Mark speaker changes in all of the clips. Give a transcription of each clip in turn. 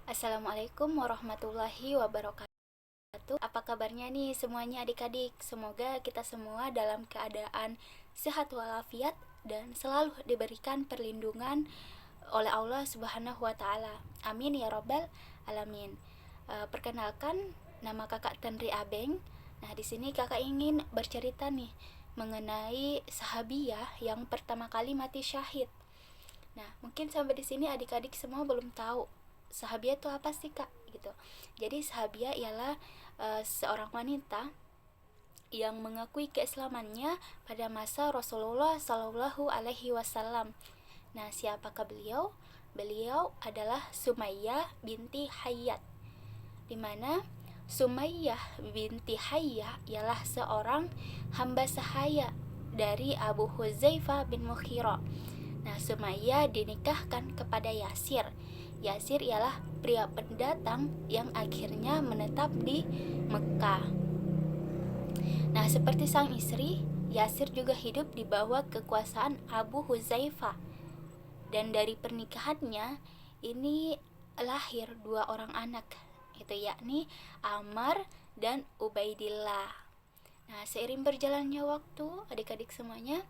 Speaker 1: Assalamualaikum warahmatullahi wabarakatuh. Apa kabarnya nih semuanya adik-adik? Semoga kita semua dalam keadaan sehat walafiat dan selalu diberikan perlindungan oleh Allah Subhanahu wa taala. Amin ya rabbal alamin. Perkenalkan, nama kakak Tenri Abeng. Nah, di sini kakak ingin bercerita nih mengenai sahabiah yang pertama kali mati syahid. Nah, mungkin sampai di sini adik-adik semua belum tahu sahabiah itu apa sih, Kak, gitu. Jadi sahabiah ialah seorang wanita yang mengakui keislamannya pada masa Rasulullah Shallallahu alaihi wasallam. Nah, siapakah beliau? Beliau adalah Sumayyah binti Hayyat, di mana Sumayyah binti Hayyah ialah seorang hamba sahaya dari Abu Huzaifah bin Mughirah. Nah, Sumayyah dinikahkan kepada Yasir. Yasir ialah pria pendatang yang akhirnya menetap di Mekah. Nah, seperti sang istri, Yasir juga hidup di bawah kekuasaan Abu Huzaifah. Dan dari pernikahannya ini lahir dua orang anak, itu yakni Ammar dan Ubaidillah. Nah, seiring berjalannya waktu, adik-adik semuanya,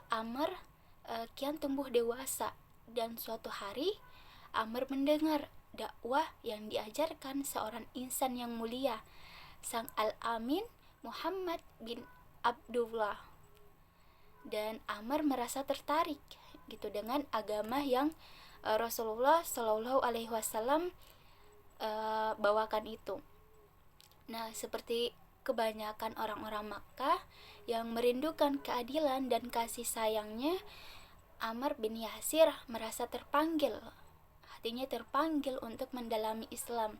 Speaker 1: Ammar kian tumbuh dewasa, dan suatu hari Ammar mendengar dakwah yang diajarkan seorang insan yang mulia, sang Al-Amin Muhammad bin Abdullah. Dan Ammar merasa tertarik gitu dengan agama yang Rasulullah Shallallahu alaihi wasallam bawakan itu. Nah, seperti kebanyakan orang-orang Makkah yang merindukan keadilan dan kasih sayangnya, Ammar bin Yasir merasa terpanggil, hatinya terpanggil untuk mendalami Islam.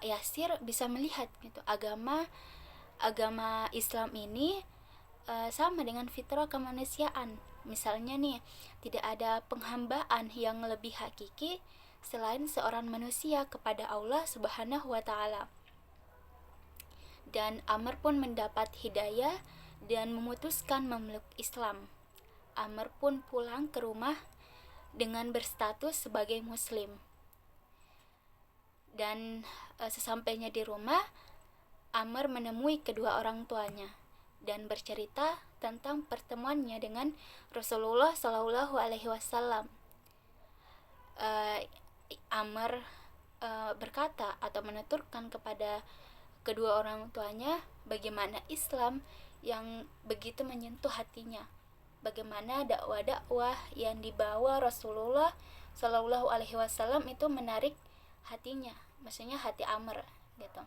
Speaker 1: Yasir bisa melihat gitu, agama Islam ini sama dengan fitrah kemanusiaan. Misalnya nih, tidak ada penghambaan yang lebih hakiki selain seorang manusia kepada Allah Subhanahu wa taala. Dan Ammar pun mendapat hidayah dan memutuskan memeluk Islam. Ammar pun pulang ke rumah dengan berstatus sebagai muslim. Dan sesampainya di rumah, Ammar menemui kedua orang tuanya dan bercerita tentang pertemuannya dengan Rasulullah Shallallahu alaihi wasallam. Ammar berkata atau menuturkan kepada kedua orang tuanya bagaimana Islam yang begitu menyentuh hatinya, bagaimana dakwah-dakwah yang dibawa Rasulullah Shallallahu alaihi wasallam itu menarik hatinya, maksudnya hati Ammar gitu.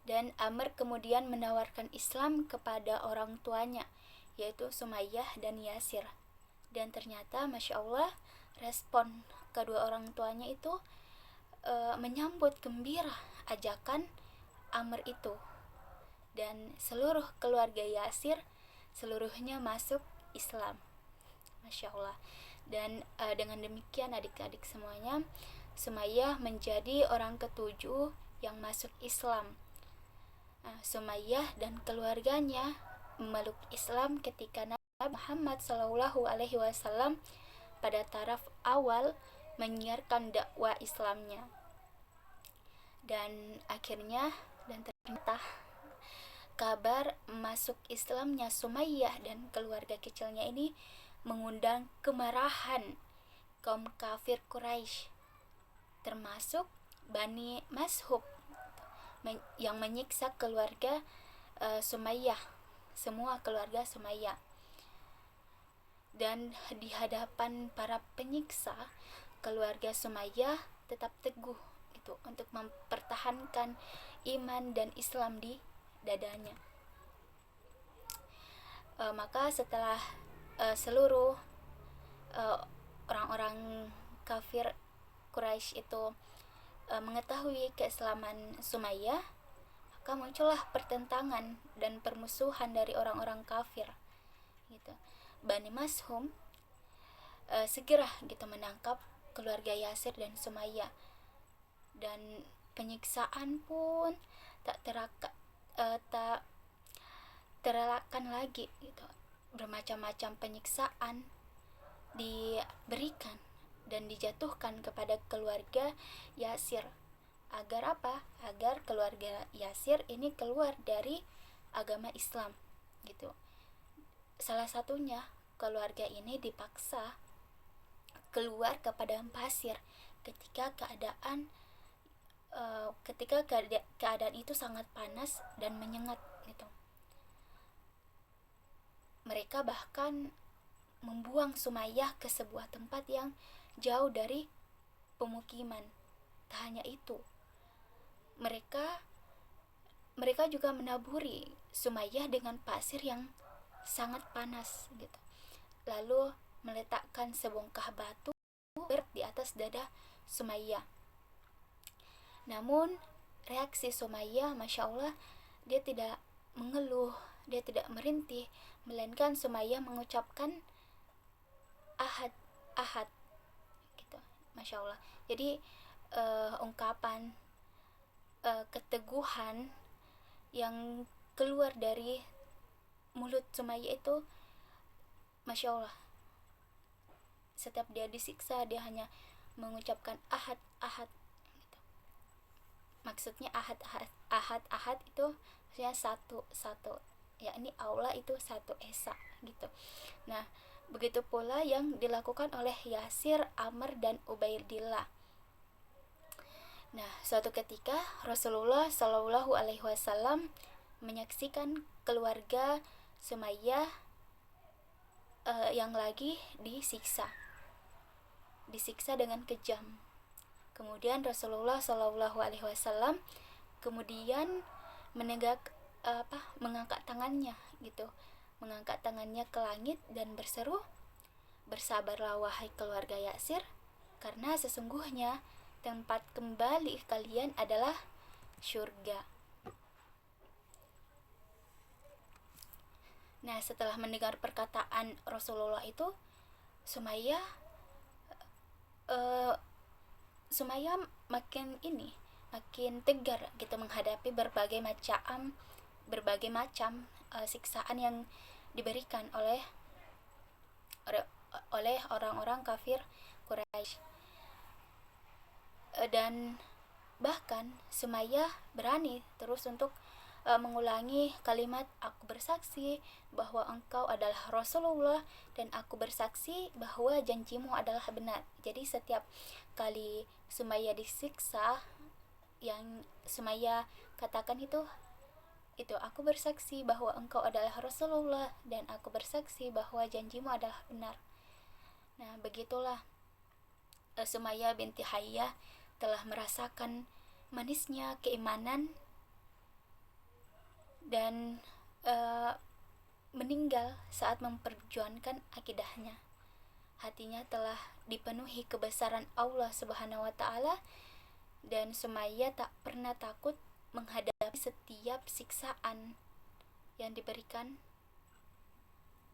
Speaker 1: Dan Ammar kemudian menawarkan Islam kepada orang tuanya, yaitu Sumayyah dan Yasir. Dan ternyata Masya Allah, respon kedua orang tuanya itu menyambut gembira ajakan Ammar itu. Dan seluruh keluarga Yasir seluruhnya masuk Islam. Masya Allah. Dan dengan demikian adik-adik semuanya, Sumayyah menjadi orang ketujuh yang masuk Islam. Sumayyah dan keluarganya memeluk Islam ketika Nabi Muhammad Shallallahu alaihi wasallam pada taraf awal menyiarkan dakwah Islamnya. Dan akhirnya dan ternyata kabar masuk Islamnya Sumayyah dan keluarga kecilnya ini mengundang kemarahan kaum kafir Quraisy, termasuk Bani Mashub yang menyiksa keluarga Sumayyah, semua keluarga Sumayyah. Dan di hadapan para penyiksa, keluarga Sumayyah tetap teguh gitu untuk mempertahankan iman dan Islam di dadanya. Maka setelah seluruh orang-orang kafir Quraisy itu mengetahui keislaman Sumayyah, maka muncullah pertentangan dan permusuhan dari orang-orang kafir gitu. Bani Mashum segera gitu menangkap keluarga Yasir dan Sumayyah, dan penyiksaan pun tak terelakkan lagi gitu. Bermacam-macam penyiksaan diberikan dan dijatuhkan kepada keluarga Yasir. Agar apa? Agar keluarga Yasir ini keluar dari agama Islam gitu. Salah satunya keluarga ini dipaksa keluar ke padang pasir ketika keadaan itu sangat panas dan menyengat gitu. Mereka bahkan membuang Sumayyah ke sebuah tempat yang jauh dari pemukiman. Tak hanya itu, mereka juga menaburi Sumayyah dengan pasir yang sangat panas gitu. Lalu meletakkan sebongkah batu di atas dada Sumayyah. Namun reaksi Sumayyah, Masya Allah, dia tidak mengeluh, dia tidak merintih, melainkan Sumayyah mengucapkan ahad, ahad gitu. Masya Allah. Jadi ungkapan keteguhan yang keluar dari mulut Sumayyah itu, Masya Allah, setiap dia disiksa dia hanya mengucapkan ahad, ahad gitu. Maksudnya ahad, ahad, ahad, ahad itu maksudnya satu, satu, yakni Allah itu satu esa gitu. Nah, begitu pula yang dilakukan oleh Yasir, Amr, dan Ubaidillah. Nah, suatu ketika Rasulullah Shallallahu Alaihi Wasallam menyaksikan keluarga Sumayyah yang lagi disiksa dengan kejam. Kemudian Rasulullah Shallallahu Alaihi Wasallam kemudian mengangkat tangannya gitu, mengangkat tangannya ke langit dan berseru, "Bersabarlah wahai keluarga Yasir, karena sesungguhnya tempat kembali kalian adalah syurga." Nah, setelah mendengar perkataan Rasulullah itu, Sumayyah makin tegar gitu menghadapi berbagai macam siksaan yang diberikan oleh orang-orang kafir Quraisy. Dan bahkan Sumayyah berani terus untuk mengulangi kalimat, "Aku bersaksi bahwa engkau adalah Rasulullah dan aku bersaksi bahwa janjimu adalah benar." Jadi setiap kali Sumayyah disiksa, yang Sumayyah katakan itu, "Aku bersaksi bahwa engkau adalah Rasulullah dan aku bersaksi bahwa janjimu adalah benar." Nah, begitulah Sumayyah binti Hayyah telah merasakan manisnya keimanan dan meninggal saat memperjuangkan akidahnya. Hatinya telah dipenuhi kebesaran Allah Subhanahu wa taala dan Sumayyah tak pernah takut menghadapi setiap siksaan yang diberikan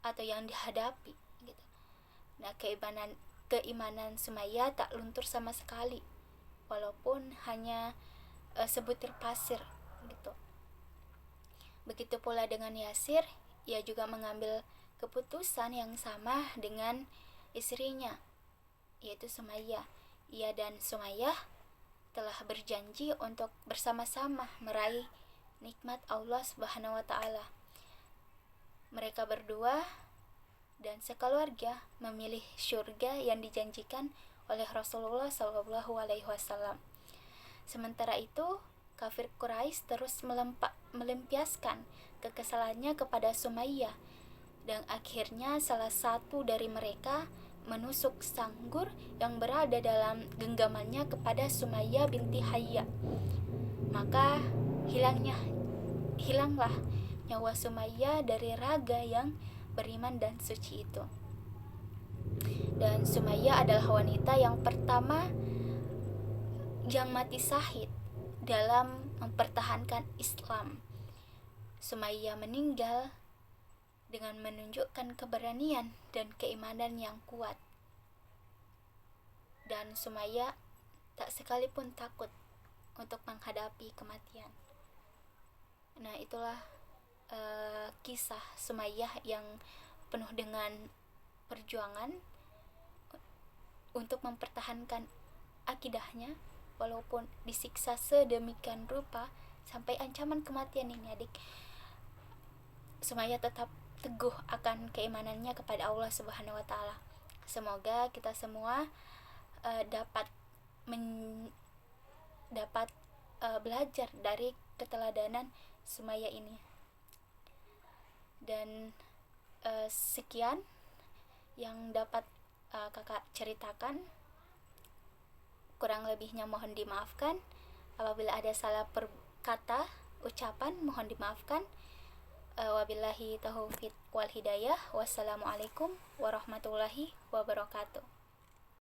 Speaker 1: atau yang dihadapi gitu. Nah, keimanan Sumayyah tak luntur sama sekali walaupun hanya sebutir pasir gitu. Begitu pula dengan Yasir, ia juga mengambil keputusan yang sama dengan istrinya, yaitu Sumayyah. Ia dan Sumayyah telah berjanji untuk bersama-sama meraih nikmat Allah Subhanahu wa taala. Mereka berdua dan sekeluarga memilih surga yang dijanjikan oleh Rasulullah Shallallahu Alaihi Wasallam. Sementara itu, kafir Quraisy terus melampiaskan kekesalannya kepada Sumayyah dan akhirnya salah satu dari mereka menusuk sanggur yang berada dalam genggamannya kepada Sumayyah binti Hayyah. Maka hilanglah nyawa Sumayyah dari raga yang beriman dan suci itu. Dan Sumayyah adalah wanita yang pertama yang mati syahid dalam mempertahankan Islam. Sumayyah meninggal dengan menunjukkan keberanian dan keimanan yang kuat. Dan Sumayyah tak sekalipun takut untuk menghadapi kematian. Nah, itulah kisah Sumayyah yang penuh dengan perjuangan untuk mempertahankan akidahnya walaupun disiksa sedemikian rupa sampai ancaman kematian ini adik. Sumaya tetap teguh akan keimanannya kepada Allah Subhanahu wa taala. Semoga kita semua dapat belajar dari keteladanan Sumaya ini. Dan sekian yang dapat kakak ceritakan. Kurang lebihnya mohon dimaafkan. Apabila ada salah kata ucapan mohon dimaafkan. Wabillahi taufiq wal hidayah. Wassalamualaikum warahmatullahi wabarakatuh.